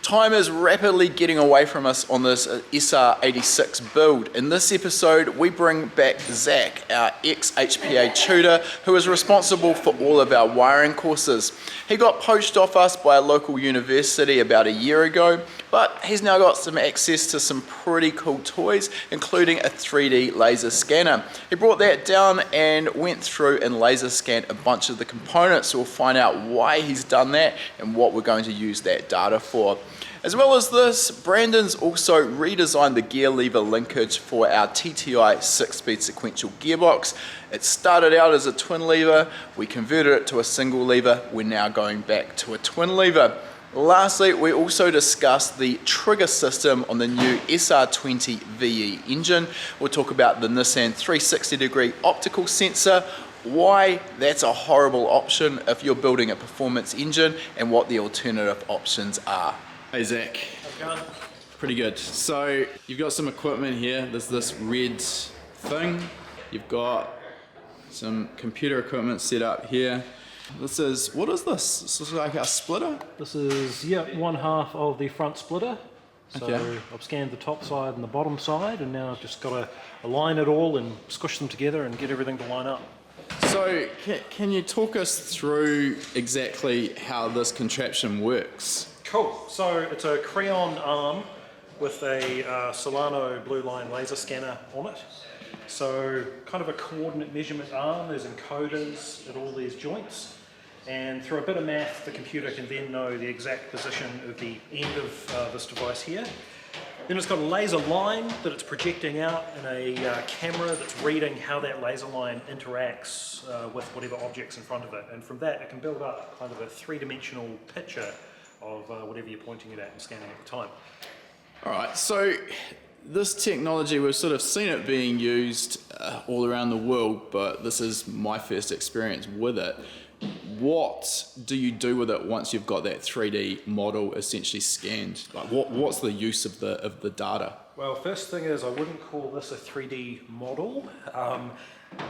Time is rapidly getting away from us on this SR86 build. In this episode, we bring back Zach, our ex-HPA tutor, who is responsible for all of our wiring courses. He got poached off us by a local university about a year ago, but he's now got some access to some pretty cool toys, including a 3D laser scanner. He brought that down and went through and laser scanned a bunch of the components, so we'll find out why he's done that and what we're going to use that data for. As well as this, Brandon's also redesigned the gear lever linkage for our TTI 6-speed sequential gearbox. It started out as a twin lever, we converted it to a single lever, we're now going back to a twin lever. Lastly, we also discussed the trigger system on the new SR20VET engine. We'll talk about the Nissan 360-degree optical sensor, why that's a horrible option if you're building a performance engine, and what the alternative options are. Hey Zach. How's it going? Pretty good. So you've got some equipment here. There's this red thing. You've got some computer equipment set up here. This is, what is this? This is like a splitter? This is, yeah, one half of the front splitter. So Okay. I've scanned the top side and the bottom side, and now I've just got to align it all and squish them together and get everything to line up. So can you talk us through exactly how this contraption works? Cool. So it's a crayon arm with a Solano blue line laser scanner on it. So kind of a coordinate measurement arm. There's encoders at all these joints. And through a bit of math, the computer can then know the exact position of the end of this device here. Then it's got a laser line that it's projecting out and a camera that's reading how that laser line interacts with whatever object's in front of it. And from that, it can build up kind of a three-dimensional picture of whatever you're pointing it at and scanning at the time. All right, so this technology, we've sort of seen it being used all around the world, but this is my first experience with it. What do you do with it once you've got that 3D model essentially scanned? Like what's the use of the data? Well, first thing is I wouldn't call this a 3D model.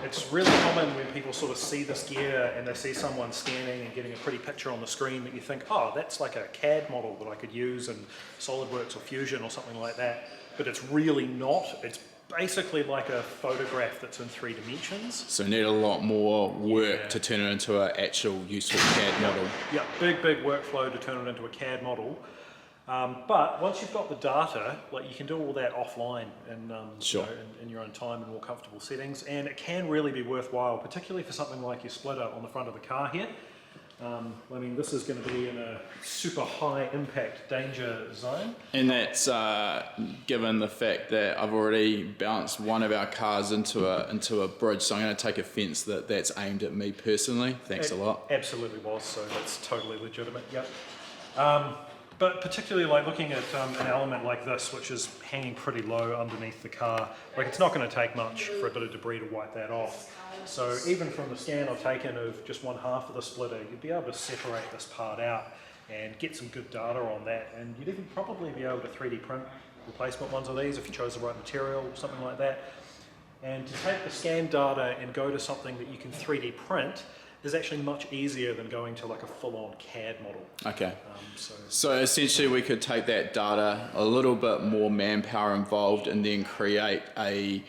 It's really common when people sort of see this gear and they see someone scanning and getting a pretty picture on the screen that you think, oh, that's like a CAD model that I could use in SolidWorks or Fusion or something like that. But it's really not. It's basically like a photograph that's in 3 dimensions. So you need a lot more work to turn it into an actual useful CAD model. Yeah, big workflow to turn it into a CAD model. But once you've got the data, like you can do all that offline and Sure. you know, in your own time and more comfortable settings, and it can really be worthwhile, particularly for something like your splitter on the front of the car here. I mean, this is going to be in a super high impact danger zone. And that's given the fact that I've already bounced one of our cars into a bridge, so I'm going to take offence that that's aimed at me personally. Thanks a lot. Absolutely was, so that's totally legitimate, yep. But particularly like looking at an element like this, which is hanging pretty low underneath the car, like it's not going to take much for a bit of debris to wipe that off. So even from the scan I've taken of just one half of the splitter, you'd be able to separate this part out and get some good data on that. And you'd even probably be able to 3D print replacement ones of these if you chose the right material or something like that. And to take the scan data and go to something that you can 3D print is actually much easier than going to like a full-on CAD model. Okay. So essentially we could take that data, a little bit more manpower involved, and then create a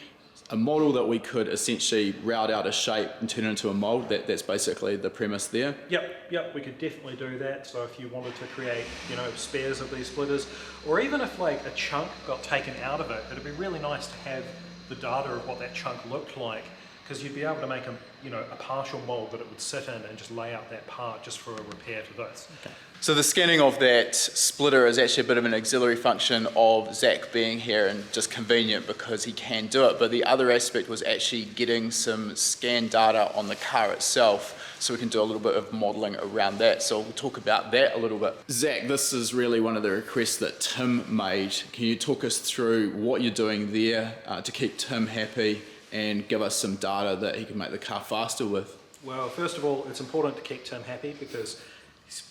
model that we could essentially route out a shape and turn it into a mold. That's basically the premise there. Yep, we could definitely do that. So if you wanted to create, you know, spares of these splitters, or even if like a chunk got taken out of it, it'd be really nice to have the data of what that chunk looked like, because you'd be able to make a partial mold that it would sit in and just lay out that part just for a repair to this. Okay. So the scanning of that splitter is actually a bit of an auxiliary function of Zach being here, and just convenient because he can do it. But the other aspect was actually getting some scan data on the car itself, so we can do a little bit of modeling around that. So we'll talk about that a little bit. Zach, this is really one of the requests that Tim made. Can you talk us through what you're doing there to keep Tim happy and give us some data that he can make the car faster with? Well, first of all, it's important to keep Tim happy because he's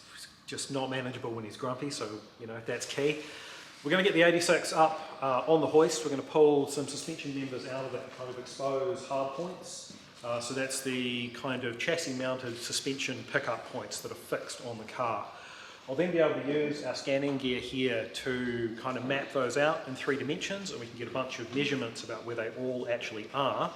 just not manageable when he's grumpy, so you know that's key. We're going to get the 86 up on the hoist. We're going to pull some suspension members out of it and kind of expose hard points. So that's the kind of chassis mounted suspension pickup points that are fixed on the car. I'll then be able to use our scanning gear here to kind of map those out in 3 dimensions, and we can get a bunch of measurements about where they all actually are.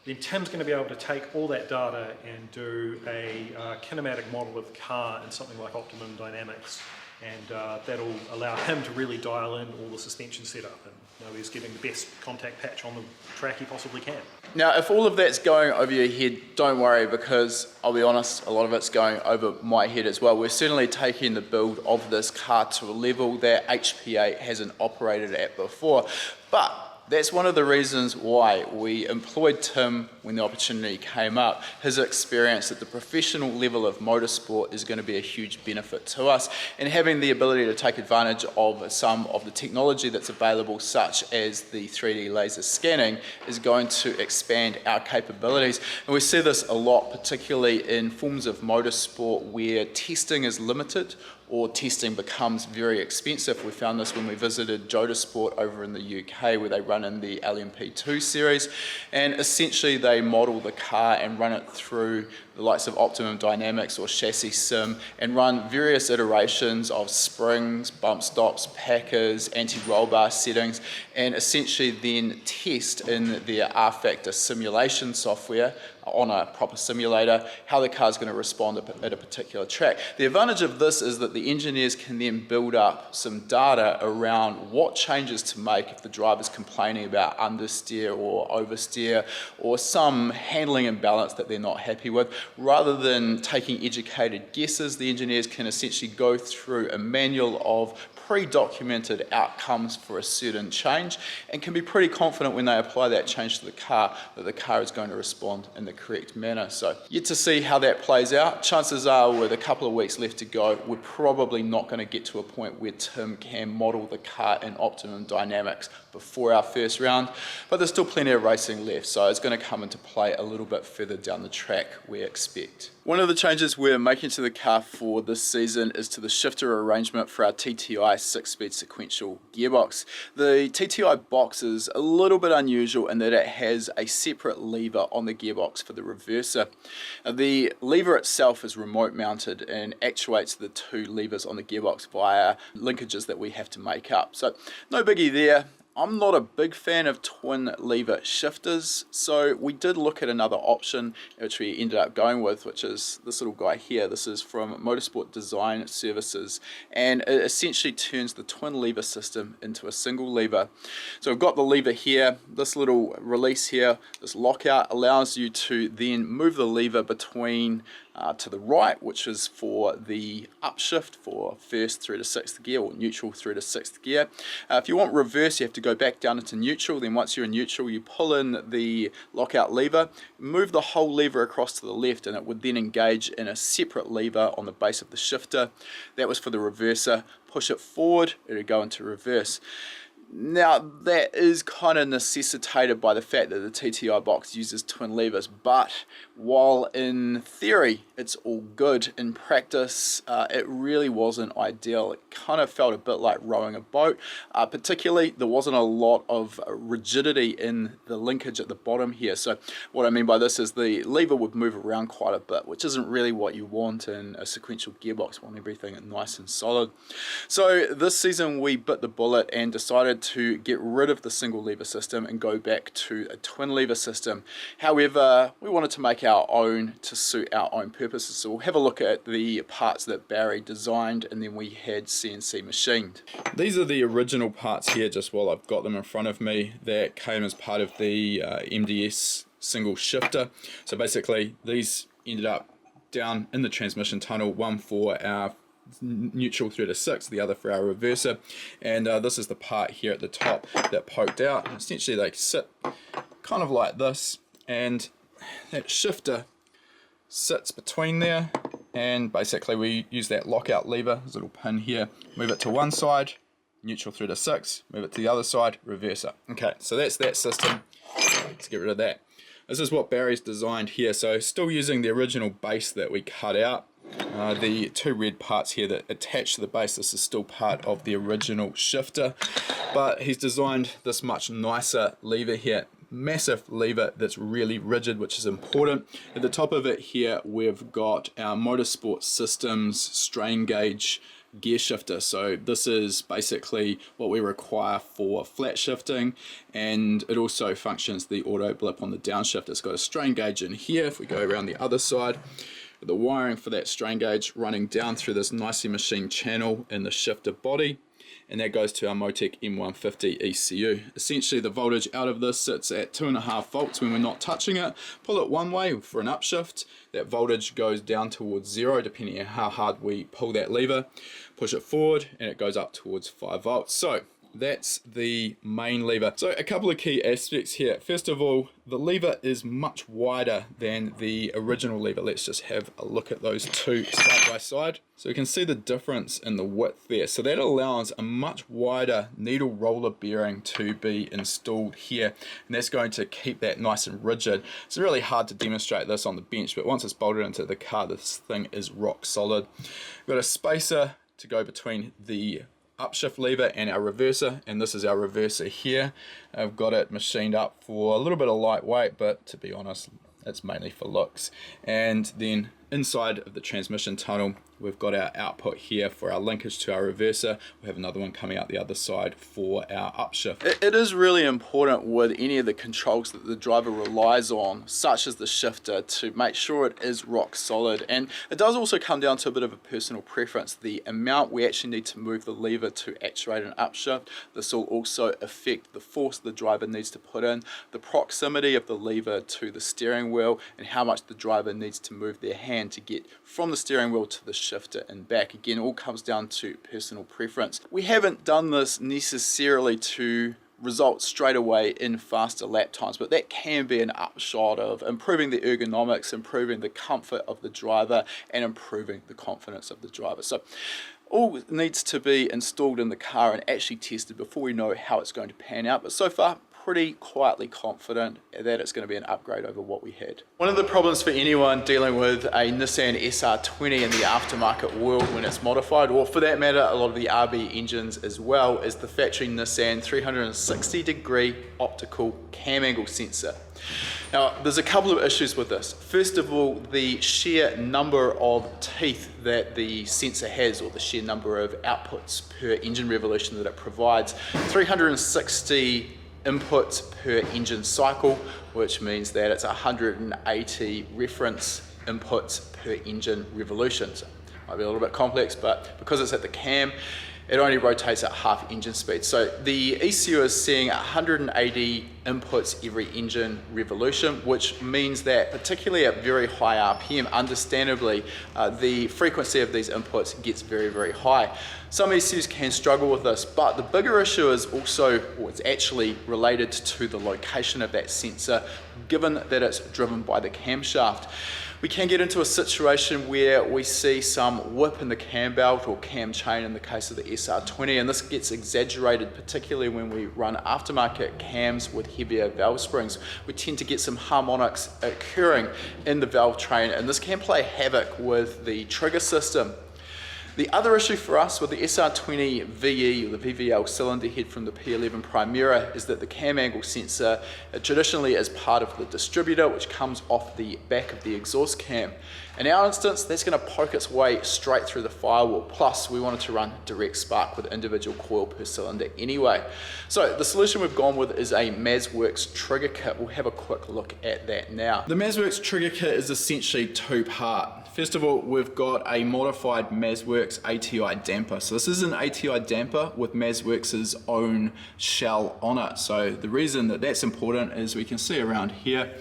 Then Tim's going to be able to take all that data and do a kinematic model of the car in something like Optimum Dynamics, and that'll allow him to really dial in all the suspension setup and know he's getting the best contact patch on the track he possibly can. Now, if all of that's going over your head, don't worry, because I'll be honest, a lot of it's going over my head as well. We're certainly taking the build of this car to a level that HPA hasn't operated at before, but that's one of the reasons why we employed Tim when the opportunity came up. His experience at the professional level of motorsport is going to be a huge benefit to us, and having the ability to take advantage of some of the technology that's available, such as the 3D laser scanning, is going to expand our capabilities. And we see this a lot, particularly in forms of motorsport where testing is limited or testing becomes very expensive. We found this when we visited Jodasport over in the UK, where they run in the LMP2 series, and essentially they model the car and run it through the likes of Optimum Dynamics or Chassis Sim, and run various iterations of springs, bump stops, packers, anti-roll bar settings, and essentially then test in their R-Factor simulation software on a proper simulator how the car is going to respond at a particular track. The advantage of this is that the engineers can then build up some data around what changes to make if the driver's complaining about understeer or oversteer or some handling imbalance that they're not happy with. Rather than taking educated guesses, the engineers can essentially go through a manual of pre-documented outcomes for a certain change, and can be pretty confident when they apply that change to the car that the car is going to respond in the correct manner. So yet to see how that plays out. Chances are, with a couple of weeks left to go, we're probably not going to get to a point where Tim can model the car in Optimum Dynamics before our first round, but there's still plenty of racing left, so it's going to come into play a little bit further down the track, we expect. One of the changes we're making to the car for this season is to the shifter arrangement for our TTI 6-speed sequential gearbox. The TTI box is a little bit unusual in that it has a separate lever on the gearbox for the reverser. The lever itself is remote mounted and actuates the 2 levers on the gearbox via linkages that we have to make up. So no biggie there. I'm not a big fan of twin lever shifters, so we did look at another option which we ended up going with, which is this little guy here. This is from Motorsport Design Services, and it essentially turns the twin lever system into a single lever. So we've got the lever here, this little release here, this lockout allows you to then move the lever between to the right, which is for the upshift for 1st through to 6th gear, or neutral through to 6th gear. If you want reverse, you have to go back down into neutral. Then once you're in neutral, you pull in the lockout lever, move the whole lever across to the left, and it would then engage in a separate lever on the base of the shifter. That was for the reverser. Push it forward, it would go into reverse. Now that is kind of necessitated by the fact that the TTI box uses twin levers, but while in theory it's all good, in practice it really wasn't ideal. It kind of felt a bit like rowing a boat. Particularly there wasn't a lot of rigidity in the linkage at the bottom here. So what I mean by this is the lever would move around quite a bit, which isn't really what you want in a sequential gearbox. You want everything nice and solid. So this season we bit the bullet and decided to get rid of the single lever system and go back to a twin lever system. However, we wanted to make our own to suit our own purposes, so we'll have a look at the parts that Barry designed and then we had CNC machined. These are the original parts here, just while I've got them in front of me, that came as part of the MDS single shifter. So basically these ended up down in the transmission tunnel, one for our neutral through to 6, the other for our reverser, and this is the part here at the top that poked out. Essentially they sit kind of like this, and that shifter sits between there, and basically we use that lockout lever, this little pin here, move it to one side, neutral through to 6, move it to the other side, reverser. Okay, so that's that system. Let's get rid of that. This is what Barry's designed here, so still using the original base that we cut out. The 2 red parts here that attach to the base, this is still part of the original shifter, but he's designed this much nicer lever here. Massive lever that's really rigid, which is important. At the top of it here we've got our Motorsport Systems strain gauge gear shifter. So this is basically what we require for flat shifting, and it also functions the auto blip on the downshift. It's got a strain gauge in here. If we go around the other side, the wiring for that strain gauge running down through this nicely machined channel in the shifter body, and that goes to our Motec M150 ECU. Essentially the voltage out of this sits at 2.5 volts when we're not touching it. Pull it one way for an upshift, that voltage goes down towards 0 depending on how hard we pull that lever. Push it forward and it goes up towards 5 volts. So that's the main lever. So a couple of key aspects here. First of all, the lever is much wider than the original lever. Let's just have a look at those two side by side. So you can see the difference in the width there. So that allows a much wider needle roller bearing to be installed here, and that's going to keep that nice and rigid. It's really hard to demonstrate this on the bench, but once it's bolted into the car, this thing is rock solid. We've got a spacer to go between the upshift lever and our reverser, and this is our reverser here. I've got it machined up for a little bit of lightweight, but to be honest, it's mainly for looks. And then inside of the transmission tunnel, we've got our output here for our linkage to our reverser. We have another one coming out the other side for our upshift. It is really important with any of the controls that the driver relies on, such as the shifter, to make sure it is rock solid. And it does also come down to a bit of a personal preference. The amount we actually need to move the lever to actuate an upshift. This will also affect the force the driver needs to put in, the proximity of the lever to the steering wheel, and how much the driver needs to move their hand to get from the steering wheel to the shifter and back. Again, all comes down to personal preference. We haven't done this necessarily to result straight away in faster lap times, but that can be an upshot of improving the ergonomics, improving the comfort of the driver, and improving the confidence of the driver. So all needs to be installed in the car and actually tested before we know how it's going to pan out, but so far pretty quietly confident that it's going to be an upgrade over what we had. One of the problems for anyone dealing with a Nissan SR20 in the aftermarket world when it's modified, or for that matter a lot of the RB engines as well, is the factory Nissan 360-degree optical cam angle sensor. Now, there's a couple of issues with this. First of all, the sheer number of teeth that the sensor has, or the sheer number of outputs per engine revolution that it provides. 360 inputs per engine cycle, which means that it's 180 reference inputs per engine revolution. So might be a little bit complex, but because it's at the cam, it only rotates at half engine speed. So the ECU is seeing 180 inputs every engine revolution, which means that particularly at very high RPM, understandably, the frequency of these inputs gets very, very high. Some ECUs can struggle with this, but the bigger issue is also, or it's actually related to the location of that sensor, given that it's driven by the camshaft. We can get into a situation where we see some whip in the cam belt or cam chain in the case of the SR20, and this gets exaggerated particularly when we run aftermarket cams with heavier valve springs. We tend to get some harmonics occurring in the valve train, and this can play havoc with the trigger system. The other issue for us with the SR20VE, or the VVL cylinder head from the P11 Primera, is that the cam angle sensor traditionally is part of the distributor, which comes off the back of the exhaust cam. In our instance, that's going to poke its way straight through the firewall. Plus, we wanted to run direct spark with individual coil per cylinder anyway. So the solution we've gone with is a Mazworx trigger kit. We'll have a quick look at that now. The Mazworx trigger kit is essentially two-part. First of all, we've got a modified Mazworx ATI damper. So this is an ATI damper with Mazworx's own shell on it. So the reason that that's important is we can see around here,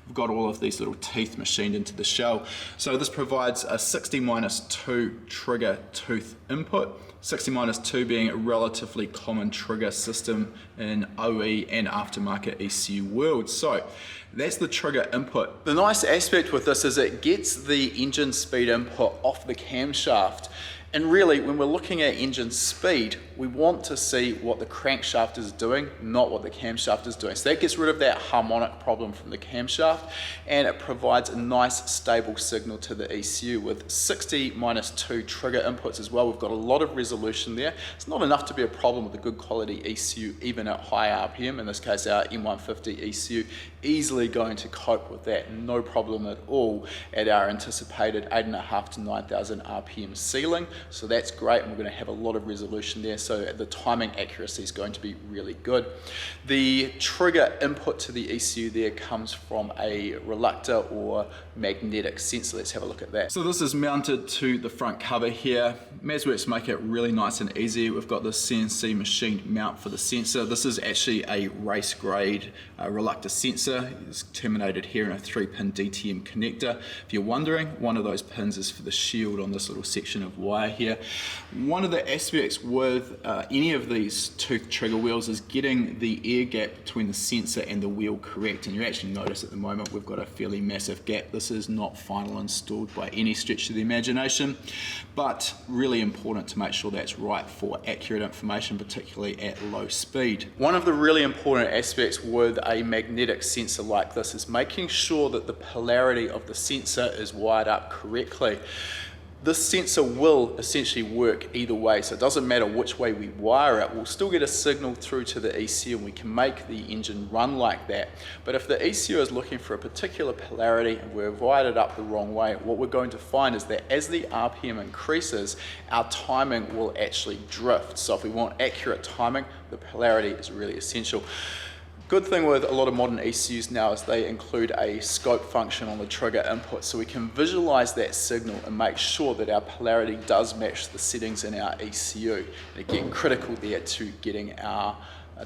we've got all of these little teeth machined into the shell. So this provides a 60-2 trigger tooth input. 60-2 being a relatively common trigger system in OE and aftermarket ECU world. So that's the trigger input. The nice aspect with this is it gets the engine speed input off the camshaft. And really, when we're looking at engine speed, we want to see what the crankshaft is doing, not what the camshaft is doing. So that gets rid of that harmonic problem from the camshaft, and it provides a nice stable signal to the ECU with 60-2 trigger inputs as well. We've got a lot of resolution there. It's not enough to be a problem with a good quality ECU, even at high RPM. In this case, our M150 ECU easily going to cope with that, no problem at all at our anticipated 8.5 to 9,000 RPM ceiling. so that's great, and we're going to have a lot of resolution there, so the timing accuracy is going to be really good. The trigger input to the ECU there comes from a reluctor or magnetic sensor. Let's have a look at that. So this is mounted to the front cover here. Mazworx make it really nice and easy. We've got this CNC machined mount for the sensor. This is actually a race grade reluctor sensor. It's terminated here in a 3-pin DTM connector. If you're wondering, one of those pins is for the shield on this little section of wire here. One of the aspects with any of these tooth trigger wheels is getting the air gap between the sensor and the wheel correct, and you actually notice at the moment we've got a fairly massive gap. This is not final installed by any stretch of the imagination, but really important to make sure that's right for accurate information, particularly at low speed. One of the really important aspects with a magnetic sensor like this is making sure that the polarity of the sensor is wired up correctly. This sensor will essentially work either way, so it doesn't matter which way we wire it, we'll still get a signal through to the ECU and we can make the engine run like that. But if the ECU is looking for a particular polarity and we've wired it up the wrong way, what we're going to find is that as the RPM increases, our timing will actually drift. So if we want accurate timing, the polarity is really essential. Good thing with a lot of modern ECUs now is they include a scope function on the trigger input, so we can visualize that signal and make sure that our polarity does match the settings in our ECU. And again, critical there to getting our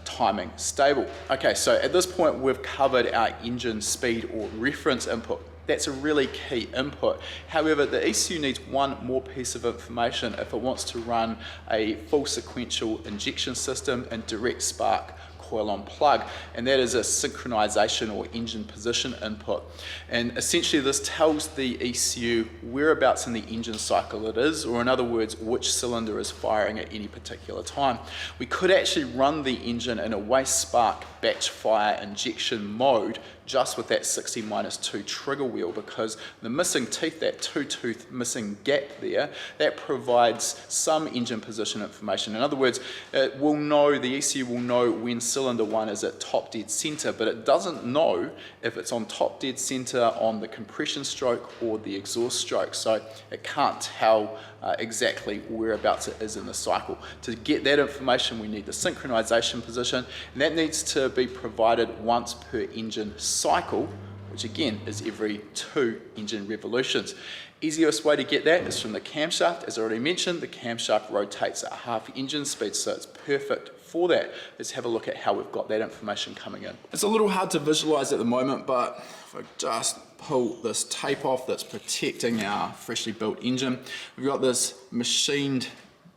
timing stable. Okay, so at this point we've covered our engine speed or reference input. That's a really key input. However, the ECU needs one more piece of information if it wants to run a full sequential injection system and direct spark coil on plug, and that is a synchronization or engine position input. And essentially this tells the ECU whereabouts in the engine cycle it is, or in other words, which cylinder is firing at any particular time. We could actually run the engine in a waste spark batch fire injection mode just with that 60-2 trigger wheel, because the missing teeth, that 2-tooth missing gap there, that provides some engine position information. In other words, it will know, the ECU will know when cylinder 1 is at top dead center, but it doesn't know if it's on top dead center on the compression stroke or the exhaust stroke, so it can't tell exactly whereabouts it is in the cycle. To get that information, we need the synchronization position, and that needs to be provided once per engine cycle, which again is every 2 engine revolutions. Easiest way to get that is from the camshaft. As I already mentioned, the camshaft rotates at half engine speed, so it's perfect for that. Let's have a look at how we've got that information coming in. It's a little hard to visualize at the moment, but if I just pull this tape off that's protecting our freshly built engine, we've got this machined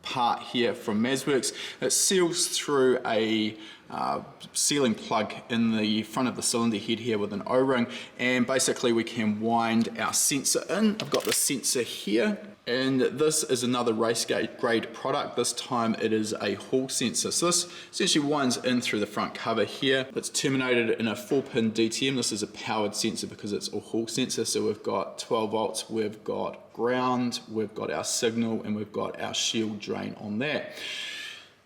part here from Mazworx. It seals through a sealing plug in the front of the cylinder head here with an O-ring, and basically we can wind our sensor in. I've got the sensor here, and this is another race grade product. This time it is a Hall sensor. So this essentially winds in through the front cover here. It's terminated in a 4-pin DTM. This is a powered sensor because it's a Hall sensor. So we've got 12 volts, we've got ground, we've got our signal, and we've got our shield drain on that.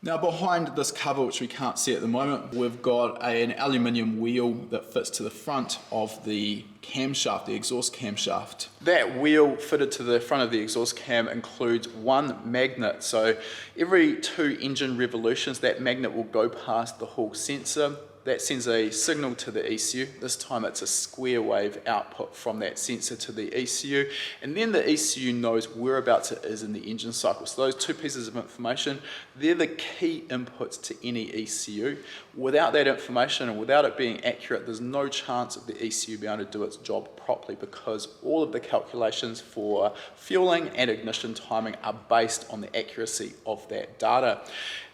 Now behind this cover, which we can't see at the moment, we've got an aluminium wheel that fits to the front of the camshaft, the exhaust camshaft. That wheel fitted to the front of the exhaust cam includes one magnet. So every 2 engine revolutions, that magnet will go past the Hall sensor. That sends a signal to the ECU. This time it's a square wave output from that sensor to the ECU, and then the ECU knows whereabouts it is in the engine cycle. So those 2 pieces of information, they're the key inputs to any ECU. Without that information and without it being accurate, there's no chance of the ECU being able to do its job properly, because all of the calculations for fueling and ignition timing are based on the accuracy of that data.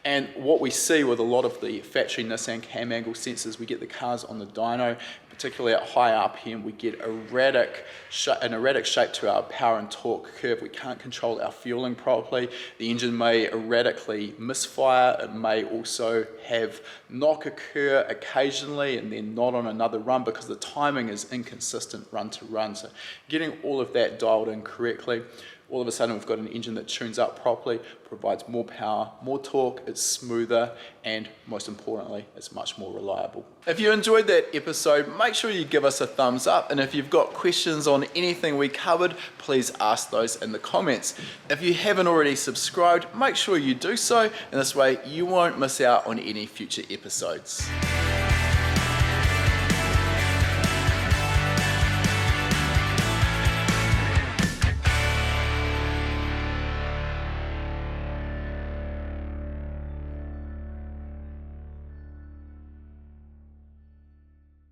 And what we see with a lot of the factory Nissan cam angle sensors, we get the cars on the dyno, particularly at high RPM, we get an erratic shape to our power and torque curve. We can't control our fueling properly. The engine may erratically misfire. It may also have knock occur occasionally and then not on another run, because the timing is inconsistent run to run. So getting all of that dialed in correctly, all of a sudden we've got an engine that tunes up properly, provides more power, more torque, it's smoother, and most importantly, it's much more reliable. If you enjoyed that episode, make sure you give us a thumbs up, and if you've got questions on anything we covered, please ask those in the comments. If you haven't already subscribed, make sure you do so, and this way you won't miss out on any future episodes.